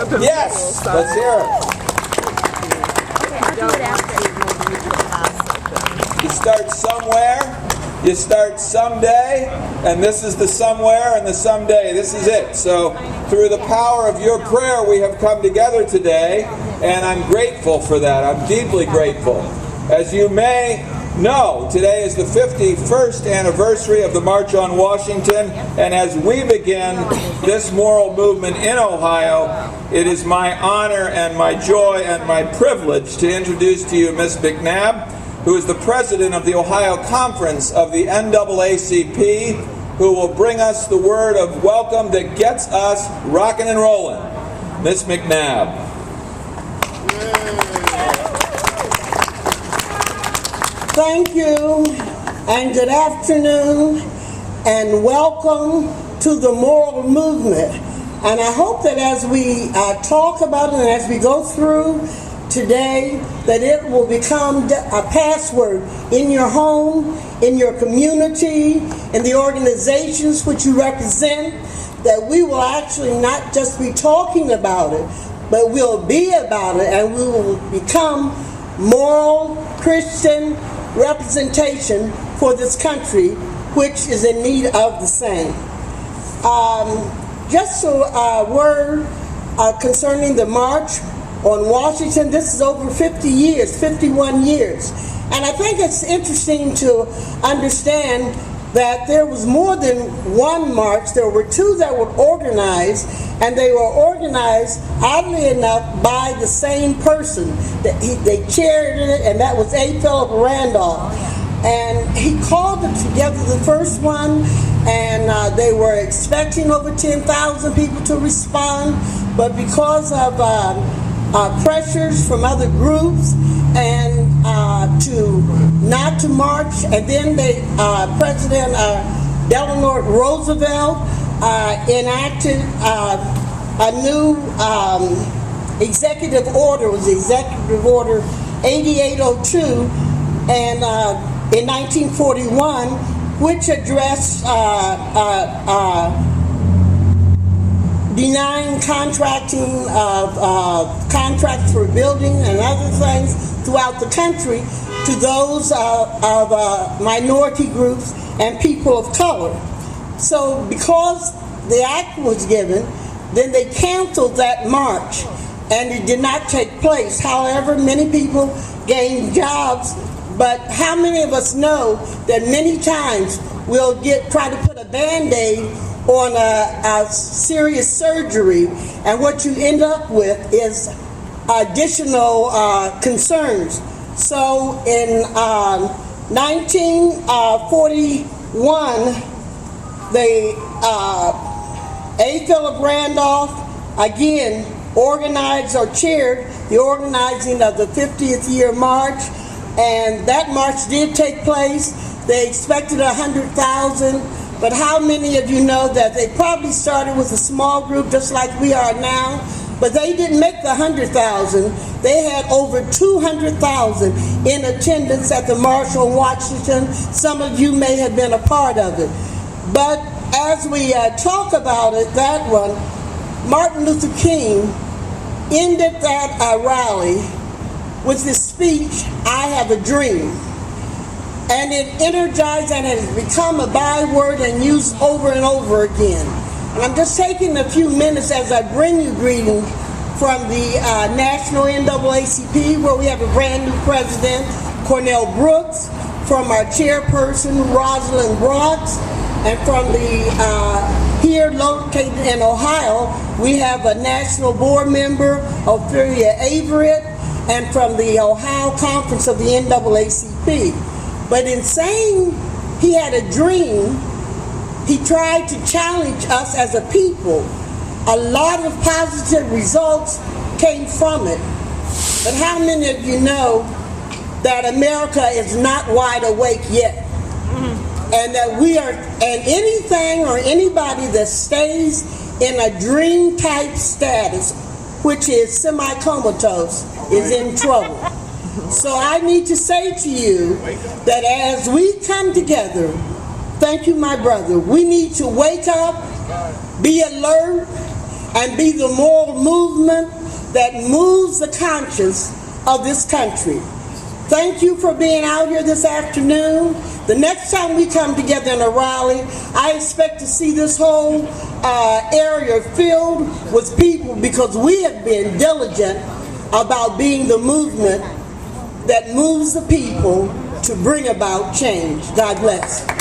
Yes, let's hear it. You start somewhere, you start someday, and this is the somewhere and the someday. This is it. So through the power of your prayer, we have come together today, and I'm grateful for that. I'm deeply grateful. As you may know, today is the 51st anniversary of the March on Washington, and as we begin this moral movement in Ohio, it is my honor and my joy and my privilege to introduce to you Ms. McNabb, who is the president of the Ohio Conference of the NAACP, who will bring us the word of welcome that gets us rocking and rolling. Ms. McNabb. Thank you, and good afternoon, and welcome to the moral movement. And I hope that as we talk about it and as we go through today, that it will become a password in your home, in your community, in the organizations which you represent, that we will actually not just be talking about it, but we'll be about it, and we will become moral Christian representation for this country, which is in need of the same. Just a word concerning the March on Washington. This is over 50 years, 51 years. And I think it's interesting to understand that there was more than one march. There were two that were organized, and they were organized, oddly enough, by the same person. They chaired it, and that was A. Philip Randolph. And he called it together, the first one, and they were expecting over 10,000 people to respond, but because of pressures from other groups and to not to march, and then President Delano Roosevelt enacted a new executive order. It was Executive Order 8802, and in 1941, which addressed denying contracting of contracts for building and other things throughout the country to those of minority groups and people of color. So because the act was given, then they canceled that march, and it did not take place. However, many people gained jobs, but how many of us know that many times we'll try to put a Band-Aid on a serious surgery, and what you end up with is additional concerns. So in 1941, A. Philip Randolph again organized or chaired the organizing of the 50th year march, and that march did take place. They expected 100,000. But how many of you know that they probably started with a small group just like we are now, but they didn't make the 100,000. They had over 200,000 in attendance at the March on Washington. Some of you may have been a part of it. But as we talk about it, that one, Martin Luther King ended that rally with his speech, "I have a dream." And it energized and has become a byword and used over and over again. And I'm just taking a few minutes as I bring you greetings from the National NAACP, where we have a brand new president, Cornell Brooks, from our chairperson, Rosalind Bronx, and from the here located in Ohio, we have a national board member, Ophelia Averett, and from the Ohio Conference of the NAACP. But in saying he had a dream, he tried to challenge us as a people. A lot of positive results came from it. But how many of you know that America is not wide awake yet? And that we are, and anything or anybody that stays in a dream type status, which is semi-comatose, is in trouble. So I need to say to you that as we come together, thank you, my brother, we need to wake up, be alert, and be the moral movement that moves the conscience of this country. Thank you for being out here this afternoon. The next time we come together in a rally, I expect to see this whole area filled with people, because we have been diligent about being the movement that moves the people to bring about change. God bless.